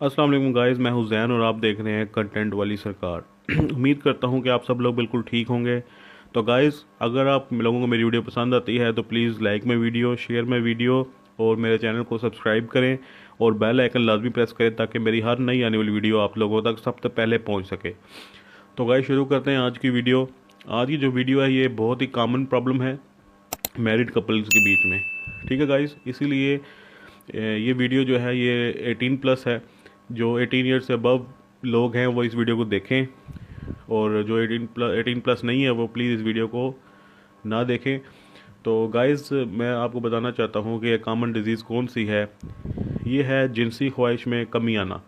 अस्सलाम वालेकुम गाइस, मैं हूं ज़ैन और आप देख रहे हैं कंटेंट वाली सरकार। उम्मीद करता हूं कि आप सब लोग बिल्कुल ठीक होंगे। तो गाइस, अगर आप लोगों को मेरी वीडियो पसंद आती है तो प्लीज़ लाइक में वीडियो, शेयर में वीडियो और मेरे चैनल को सब्सक्राइब करें और बेल आइकन लाजमी प्रेस करें ताकि मेरी हर नई आने वाली वीडियो आप लोगों तक सबसे पहले पहुँच सके। तो गाइस, शुरू करते हैं आज की वीडियो। आज की जो वीडियो है ये बहुत ही कॉमन प्रॉब्लम है मैरिड कपल्स के बीच में। ठीक है गाइस, इसीलिए ये वीडियो जो है ये 18 प्लस है। जो 18 ईयर से अबव लोग हैं वो इस वीडियो को देखें, और जो 18 प्लस नहीं है वो प्लीज़ इस वीडियो को ना देखें। तो गाइस, मैं आपको बताना चाहता हूँ कि कॉमन डिजीज़ कौन सी है। ये है जिनसी ख्वाहिश में कमी आना।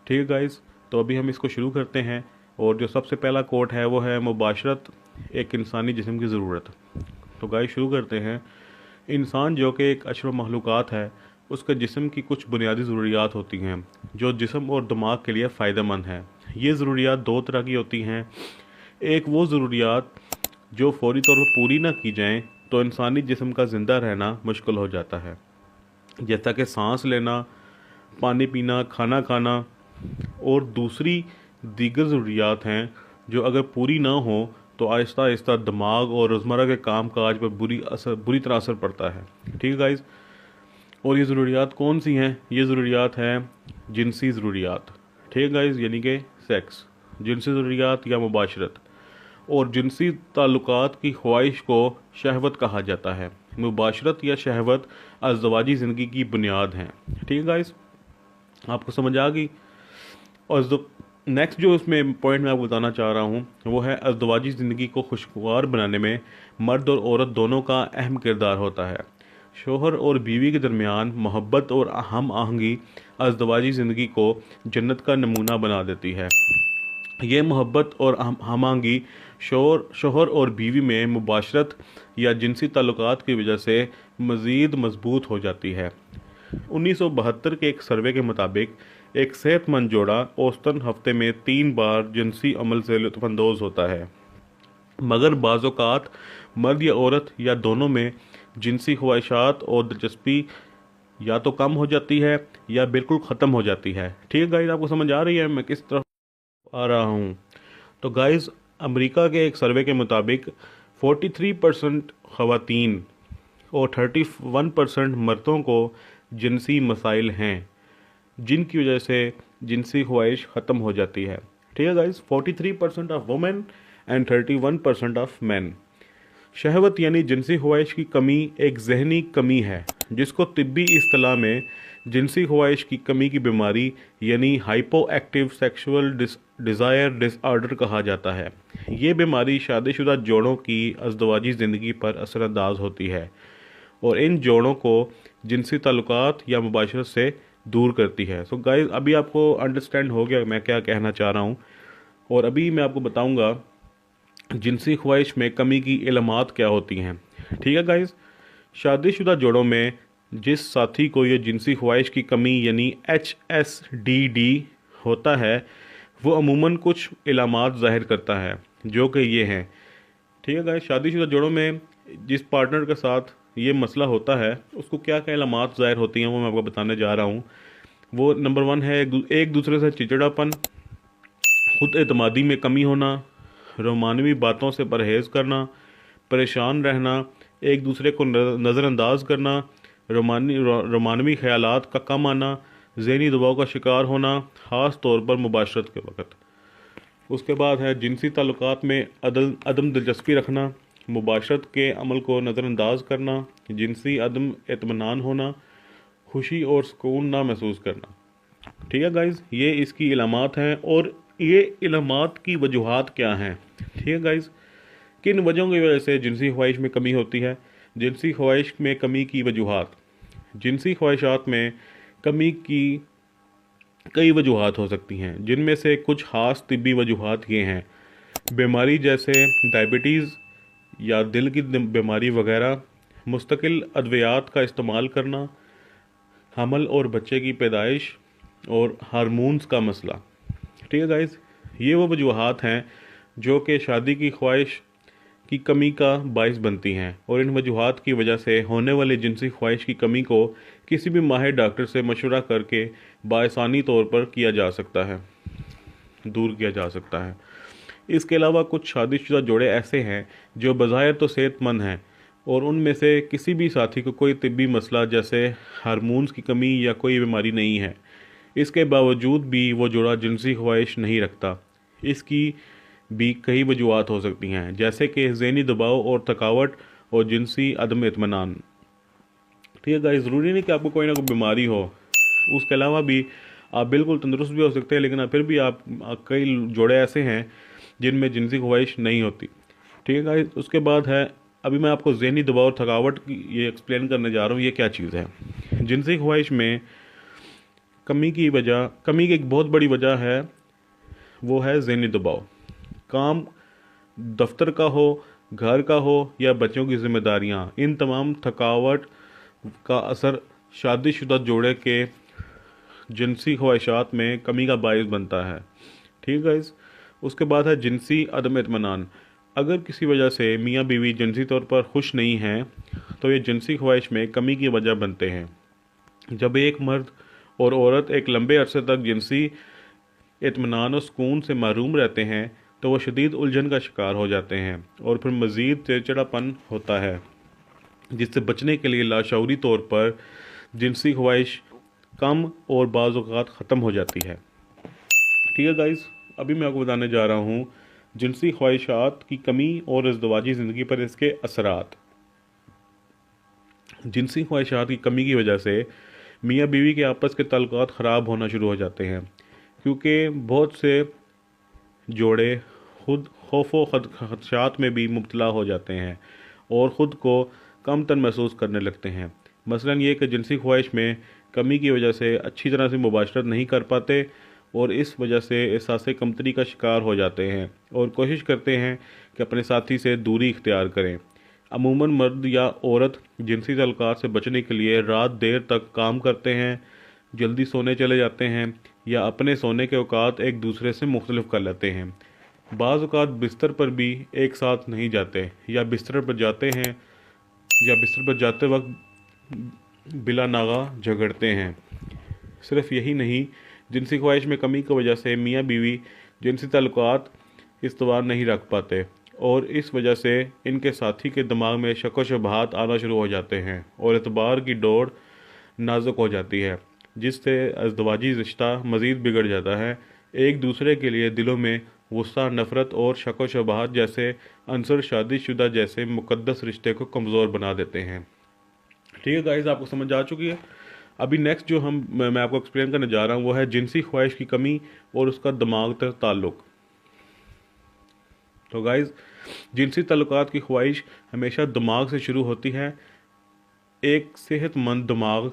ठीक है गाइस, तो अभी हम इसको शुरू करते हैं। और जो सबसे पहला कोट है वो है मुबाशरत एक इंसानी जिस्म की ज़रूरत। तो गाइस, शुरू करते हैं। इंसान जो कि एक अशरफ मखलूक़ात है, उसके जिस्म की कुछ बुनियादी ज़रूरियात होती हैं जो जिस्म और दिमाग के लिए फ़ायदेमंद हैं। ये ज़रूरियात दो तरह की होती हैं। एक वो ज़रूरियात जो फौरी तौर पर पूरी ना की जाएं तो इंसानी जिस्म का ज़िंदा रहना मुश्किल हो जाता है, जैसा कि सांस लेना, पानी पीना, खाना खाना। और दूसरी दीगर ज़रूरियात हैं जो अगर पूरी ना हो तो आहिस्ता आहिस्ता दिमाग और रोज़मर्रा के काम काज पर बुरी तरह असर पड़ता है। ठीक है गाइज़, और ये ज़रूरियात कौन सी हैं? ये ज़रूरियात हैं जिनसी ज़रूरियात। ठीक है गाइज़, यानी कि सेक्स, जिनसी ज़रूरियात या मुबाशरत। और जिनसी ताल्लुकात की ख्वाहिश को शहवत कहा जाता है। मुबाशरत या शहवत अज़दवाजी ज़िंदगी की बुनियाद हैं। ठीक है गाइज़, आपको समझ आ गई। और नेक्स्ट जो इसमें पॉइंट मैं आपको बताना चाह रहा हूँ वो है अज़दवाजी ज़िंदगी को खुशगवार बनाने में मर्द और औरत दोनों का अहम किरदार होता है। शोहर और बीवी के दरमियान मोहब्बत और हम आहंगी अज़दवाजी ज़िंदगी को जन्नत का नमूना बना देती है। ये मोहब्बत और हम आहंगी शोहर और बीवी में मुबाशरत या जिनसी ताल्लुकात की वजह से मज़ीद मजबूत हो जाती है। 1972 के एक सर्वे के मुताबिक एक सेहतमंद जोड़ा औसतन हफ्ते में 3 बार जिनसी अमल से लुत्फ़अंदोज़ होता है। मगर बाज़ औक़ात मर्द या औरत या दोनों में जिनसी ख्वाहिशात और दिलचस्पी या तो कम हो जाती है या बिल्कुल ख़त्म हो जाती है। ठीक है गाइस, आपको समझ आ रही है मैं किस तरफ आ रहा हूँ? तो गाइस, अमेरिका के एक सर्वे के मुताबिक 43% ख़वातीन और 31% मर्दों को जिनसी मसाइल हैं जिनकी वजह से जिनसी ख्वाहिश ख़त्म हो जाती है। ठीक है guys, 43% of women and 31% of man. शहवत यानी जिनसी ख्वाहिश की कमी एक जहनी कमी है जिसको तिब्बी इस्तिलाह में जिनसी ख्वाहिश की कमी की बीमारी यानी hypo active sexual desire disorder कहा जाता है। ये बीमारी शादीशुदा जोड़ों की अज़दवाजी ज़िंदगी पर असरअंदाज होती है और इन जोड़ों को जिनसी ताल्लुकात या मुबाशरत से दूर करती है। सो गाइस, अभी आपको अंडरस्टैंड हो गया मैं क्या कहना चाह रहा हूँ। और अभी मैं आपको बताऊँगा जिनसी ख्वाहिश में कमी की इलामात क्या होती हैं। ठीक है गाइस, शादीशुदा जोड़ों में जिस साथी को ये जिनसी ख्वाहिश की कमी यानी HSDD होता है वो अमूमन कुछ इलामात ज़ाहिर करता है जो कि ये हैं। ठीक है गाइस, शादीशुदा जोड़ों में जिस पार्टनर के साथ ये मसला होता है उसको क्या क्या इलामात ज़ाहिर होती हैं वो मैं आपको बताने जा रहा हूँ। वो नंबर 1 है एक दूसरे से चिड़चिड़ापन, खुद एतमादी में कमी होना, रोमानवी बातों से परहेज़ करना, परेशान रहना, एक दूसरे को नज़रअंदाज करना, रोमानवी ख्यालात का कम आना, ज़हनी दबाव का शिकार होना, ख़ास तौर पर मुबाशरत के वक़्त। उसके बाद है जिनसी ताल्लुकात में अदम दिलचस्पी रखना, मुबाशरत के अमल को नज़रअंदाज करना, जिनसी अदम इत्मीनान होना, खुशी और सुकून ना महसूस करना। ठीक है गाइज़, ये इसकी इलामात हैं। और ये इलामात की वजूहात क्या हैं? ठीक है गाइज़, किन वजहों की वजह से जिनसी ख्वाहिश में कमी होती है? जिनसी ख्वाहिश में कमी की वजूहात। जिनसी ख्वाहिशात में कमी की कई वजूहात हो सकती हैं जिनमें से कुछ ख़ास तिब्बी वजूहात ये हैं। बीमारी जैसे डायबिटीज़ या दिल की बीमारी वगैरह, मुस्तकिल अद्वियात का इस्तेमाल करना, हमल और बच्चे की पैदाइश और हार्मोन्स का मसला। ठीक है गाइज़, ये वो वजूहात हैं जो कि शादी की ख्वाहिश की कमी का बायस बनती हैं और इन वजूहात की वजह से होने वाली जिनसी ख्वाहिश की कमी को किसी भी माहिर डॉक्टर से मशवरा करके बासानी तौर पर किया जा सकता है, दूर किया जा सकता है। इसके अलावा कुछ शादीशुदा जोड़े ऐसे हैं जो बज़ाहिर तो सेहतमंद हैं और उनमें से किसी भी साथी को कोई तिब्बी मसला जैसे हार्मोन्स की कमी या कोई बीमारी नहीं है। इसके बावजूद भी वो जोड़ा जिनसी ख्वाहिश नहीं रखता। इसकी भी कई वजूहत हो सकती हैं, जैसे कि ज़हनी दबाव और थकावट और जिनसी अदम इत्मीनान। ठीक है गाइस, ज़रूरी नहीं कि आपको कोई ना कोई बीमारी हो, उसके अलावा भी आप बिल्कुल तंदुरुस्त भी हो सकते हैं, लेकिन फिर भी कई जोड़े ऐसे हैं जिनमें जिनसी ख्वाहिश नहीं होती। ठीक है गाइस, उसके बाद है, अभी मैं आपको ज़हनी दबाव और थकावट की ये एक्सप्लेन करने जा रहा हूँ ये क्या चीज़ है। जिनसी ख्वाहिश में कमी की एक बहुत बड़ी वजह है, वो है ज़हनी दबाव। काम दफ्तर का हो, घर का हो या बच्चों की जिम्मेदारियाँ, इन तमाम थकावट का असर शादीशुदा जोड़े के जिनसी ख्वाहिशात में कमी का बायस बनता है। ठीक है गाइस, उसके बाद है जिनसी अदम इत्मीनान। अगर किसी वजह से मियाँ बीवी जिनसी तौर पर खुश नहीं हैं तो ये जिनसी ख्वाहिश में कमी की वजह बनते हैं। जब एक मर्द और औरत एक लंबे अरसे तक जिनसी इत्मीनान और सुकून से महरूम रहते हैं तो वह शदीद उलझन का शिकार हो जाते हैं और फिर मज़ीद चिड़चिड़ापन होता है, जिससे बचने के लिए लाशऊरी तौर पर जिनसी ख्वाहिश कम और बाज़ औक़ात ख़त्म हो जाती है। ठीक है गाइस, अभी मैं आपको बताने जा रहा हूँ जिनसी ख्वाहिशात की कमी और इज़्दिवाजी ज़िंदगी पर इसके असरात। जिनसी ख्वाहिशात की कमी की वजह से मियाँ बीवी के आपस के ताल्लुकात ख़राब होना शुरू हो जाते हैं, क्योंकि बहुत से जोड़े खुद खौफ व खदशात में भी मुब्तला हो जाते हैं और ख़ुद को कम तर महसूस करने लगते हैं। मसलन ये कि जिनसी ख्वाहिश में कमी की वजह से अच्छी तरह से मुबाशरत नहीं कर पाते और इस वजह से एहसास कमतरी का शिकार हो जाते हैं और कोशिश करते हैं कि अपने साथी से दूरी इख्तियार करें। अमूमन मर्द या औरत जिनसी तल्लुकात से बचने के लिए रात देर तक काम करते हैं, जल्दी सोने चले जाते हैं या अपने सोने के औकात एक दूसरे से मुख्तलिफ कर लेते हैं। बाज़ औक़ात बिस्तर पर भी एक साथ नहीं जाते या बिस्तर पर जाते हैं या बिस्तर पर जाते वक्त बिला नागा झगड़ते हैं। सिर्फ यही नहीं, जिनसी ख्वाहिश में कमी की वजह से मियाँ बीवी जिनसी ताल्लुकात इस्तवार नहीं रख पाते और इस वजह से इनके साथी के दिमाग में शक व शुबहात आना शुरू हो जाते हैं और एतबार की डोर नाजुक हो जाती है, जिससे अज़दवाजी रिश्ता मज़ीद बिगड़ जाता है। एक दूसरे के लिए दिलों में गुस्सा, नफ़रत और शक व शुबहात जैसे अंसर शादीशुदा जैसे मुक़द्दस रिश्ते को कमज़ोर बना देते हैं। ठीक है गाइस, आपको समझ आ चुकी है। अभी नेक्स्ट जो मैं आपको एक्सप्लेन करने जा रहा हूँ वो है जिनसी ख्वाहिश की कमी और उसका दिमाग तक ताल्लुक़। तो गाइस, जिनसी ताल्लुकात की ख्वाहिश हमेशा दिमाग से शुरू होती है। एक सेहतमंद दिमाग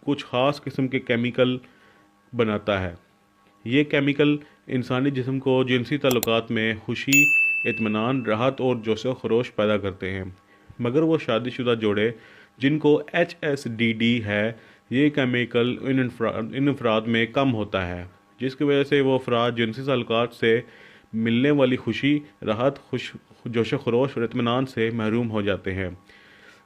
कुछ ख़ास किस्म के केमिकल बनाता है। ये केमिकल इंसानी जिस्म को जिनसी ताल्लुकात में खुशी, इत्मीनान, राहत और जोश व खरोश पैदा करते हैं। मगर वो शादीशुदा जोड़े जिनको HSDD है, ये केमिकल इन अफराद में कम होता है, जिसकी वजह से वो अफराद जिनसी ताल्लुकात से मिलने वाली खुशी, राहत, जोश खरोश और इत्मीनान से महरूम हो जाते हैं।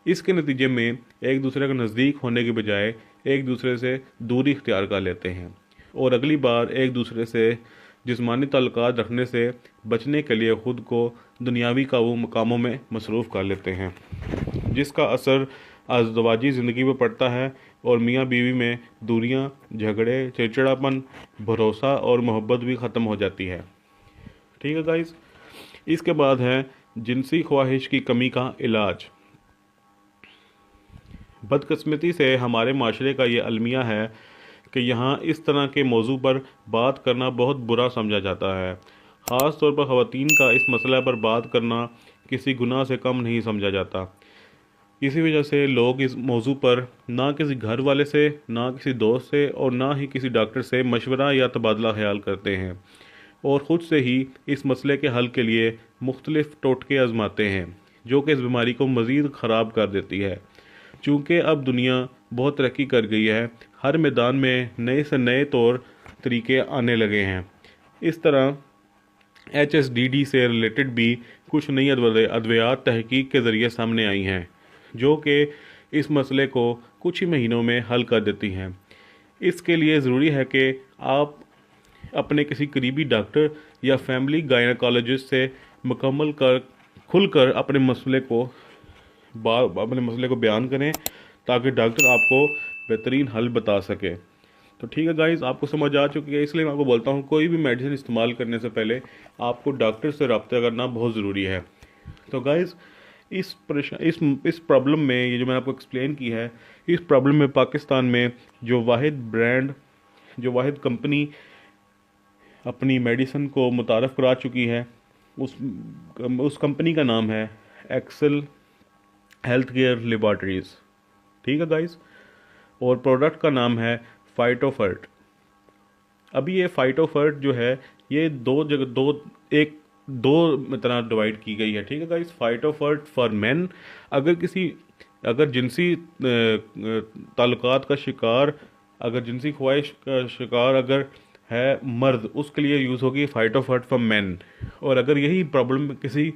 इसके नतीजे में एक दूसरे के नज़दीक होने के बजाय एक दूसरे से दूरी इख्तियार कर लेते हैं और अगली बार एक दूसरे से जिस्मानी ताल्लुकात रखने से बचने के लिए ख़ुद को दुनियावी कामों में मसरूफ़ कर लेते हैं, जिसका असर अज़दवाजी ज़िंदगी पर पड़ता है और मियाँ बीवी में दूरियाँ, झगड़े, चिड़चिड़ापन, भरोसा और मोहब्बत भी ख़त्म हो जाती है। ठीक है गाइस, इसके बाद है जिनसी ख्वाहिश की कमी का इलाज। बदकिस्मती से हमारे माशरे का ये अलमिया है कि यहाँ इस तरह के मौजू पर बात करना बहुत बुरा समझा जाता है। ख़ास तौर पर ख़वातीन का इस मसला पर बात करना किसी गुनाह से कम नहीं समझा जाता। इसी वजह से लोग इस मौजू पर ना किसी घर वाले से, ना किसी दोस्त से और ना ही किसी डॉक्टर से मशवरा या तबादला ख्याल करते हैं और ख़ुद से ही इस मसले के हल के लिए मुख्तलिफ़ टोटके आजमाते हैं, जो कि इस बीमारी को मज़ीद ख़राब कर देती है। चूँकि अब दुनिया बहुत तरक्की कर गई है, हर मैदान में नए से नए तौर तरीके आने लगे हैं। इस तरह HSDD से रिलेटेड भी कुछ नई अद्वियात तहकीक के ज़रिए सामने आई हैं जो कि इस मसले को कुछ ही महीनों में हल कर देती हैं। इसके लिए ज़रूरी है कि आप अपने किसी करीबी डॉक्टर या फैमिली गायनेकोलॉजिस्ट से खुलकर अपने मसले को बयान करें ताकि डॉक्टर आपको बेहतरीन हल बता सके। तो ठीक है गाइस, आपको समझ आ चुकी है, इसलिए मैं आपको बोलता हूँ कोई भी मेडिसिन इस्तेमाल करने से पहले आपको डॉक्टर से रब्ता करना बहुत ज़रूरी है। तो गाइस, इस प्रॉब्लम में, ये जो मैंने आपको एक्सप्लेन की है, इस प्रॉब्लम में पाकिस्तान में जो वाहिद कंपनी अपनी मेडिसिन को मुतारफ़ करा चुकी है उस कंपनी का नाम है एक्सेल हेल्थ केयर लेबॉर्ट्रीज़। ठीक है गाइस, और प्रोडक्ट का नाम है फाइटोफर्ट। अभी ये फाइटोफर्ट जो है ये दो तरह डिवाइड की गई है। ठीक है गाइस, फाइटोफर्ट फॉर मेन, अगर जिनसी ताल्लुकात का शिकार, अगर जिनसी ख्वाहिश का शिकार अगर है मर्द, उसके लिए यूज़ होगी फाइटोफर्ट फॉर मेन। और अगर यही प्रॉब्लम किसी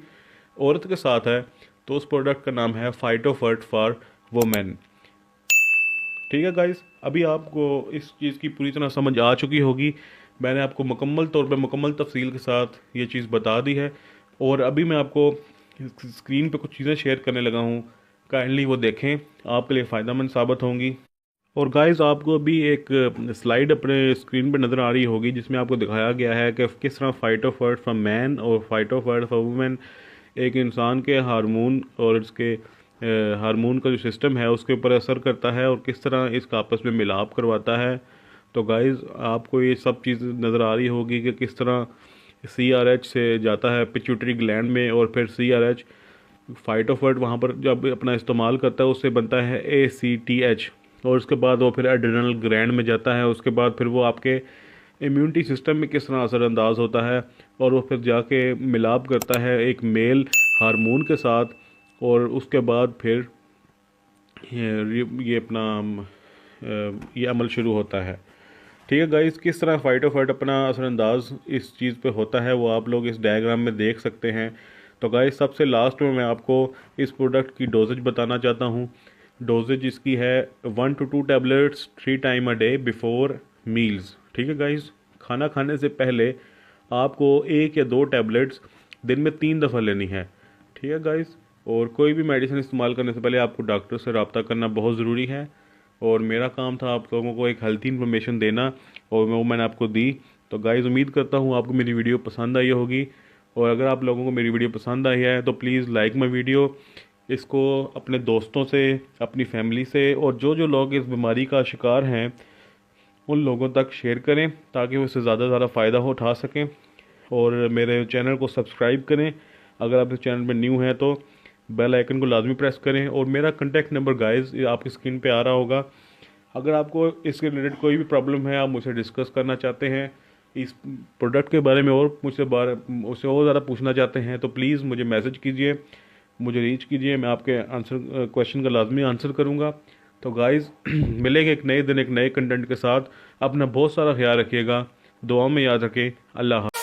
औरत के साथ है तो उस प्रोडक्ट का नाम है फाइटोफर्ट फॉर वुमेन। ठीक है गाइस, अभी आपको इस चीज़ की पूरी तरह समझ आ चुकी होगी। मैंने आपको मुकम्मल तौर पे मुकम्मल तफसील के साथ ये चीज़ बता दी है और अभी मैं आपको स्क्रीन पे कुछ चीज़ें शेयर करने लगा हूँ, काइंडली वो देखें, आपके लिए फ़ायदेमंद साबित होंगी। और गाइस, आपको अभी एक स्लाइड अपने स्क्रीन पे नज़र आ रही होगी जिसमें आपको दिखाया गया है कि किस तरह फाइटोफर्ट फॉर मैन और फाइटोफर्ट फॉर वुमेन एक इंसान के हार्मोन और इसके हार्मोन का जो सिस्टम है उसके ऊपर असर करता है और किस तरह इसका आपस में मिलाप करवाता है। तो गाइस, आपको ये सब चीज़ नज़र आ रही होगी कि किस तरह CRH से जाता है पिट्यूटरी ग्लैंड में और फिर CRH फाइटोफर्ट वहाँ पर जब अपना इस्तेमाल करता है उससे बनता है ACTH और उसके बाद वो फिर एड्रेनल ग्लैंड में जाता है। उसके बाद फिर वो आपके इम्यूनिटी सिस्टम में किस तरह असरअंदाज होता है और वो फिर जाके मिलाप करता है एक मेल हार्मोन के साथ और उसके बाद फिर ये अमल शुरू होता है। ठीक है गाइस, किस तरह फाइटोफर्ट अपना असरअंदाज इस चीज़ पे होता है वो आप लोग इस डायग्राम में देख सकते हैं। तो गाइस, सबसे लास्ट में मैं आपको इस प्रोडक्ट की डोजेज बताना चाहता हूँ। डोजेज इसकी है 1 to 2 tablets 3 time a day before meals. ठीक है गाइस, खाना खाने से पहले आपको 1 या 2 टैबलेट्स दिन में 3 दफ़ा लेनी है। ठीक है गाइस, और कोई भी मेडिसिन इस्तेमाल करने से पहले आपको डॉक्टर से रब्ता करना बहुत ज़रूरी है और मेरा काम था आप लोगों को एक हेल्थी इन्फॉर्मेशन देना और वो मैंने आपको दी। तो गाइस, उम्मीद करता हूँ आपको मेरी वीडियो पसंद आई होगी और अगर आप लोगों को मेरी वीडियो पसंद आई है तो प्लीज़ लाइक माई वीडियो, इसको अपने दोस्तों से, अपनी फैमिली से और जो जो लोग इस बीमारी का शिकार हैं उन लोगों तक शेयर करें ताकि वो इससे ज़्यादा फ़ायदा उठा सकें। और मेरे चैनल को सब्सक्राइब करें। अगर आप इस चैनल पर न्यू हैं तो बेल आइकन को लाजमी प्रेस करें और मेरा कॉन्टैक्ट नंबर गाइस आपकी स्क्रीन पे आ रहा होगा। अगर आपको इसके रिलेटेड कोई भी प्रॉब्लम है, आप मुझसे डिस्कस करना चाहते हैं, इस प्रोडक्ट के बारे में और मुझसे और ज़्यादा पूछना चाहते हैं तो प्लीज़ मुझे मैसेज कीजिए, मुझे रीच कीजिए, मैं आपके क्वेश्चन का लाजमी आंसर करूँगा। तो गाइस, मिलेंगे एक नए दिन एक नए कंटेंट के साथ। अपना बहुत सारा ख्याल रखिएगा, दुआ में याद रखें। अल्लाह।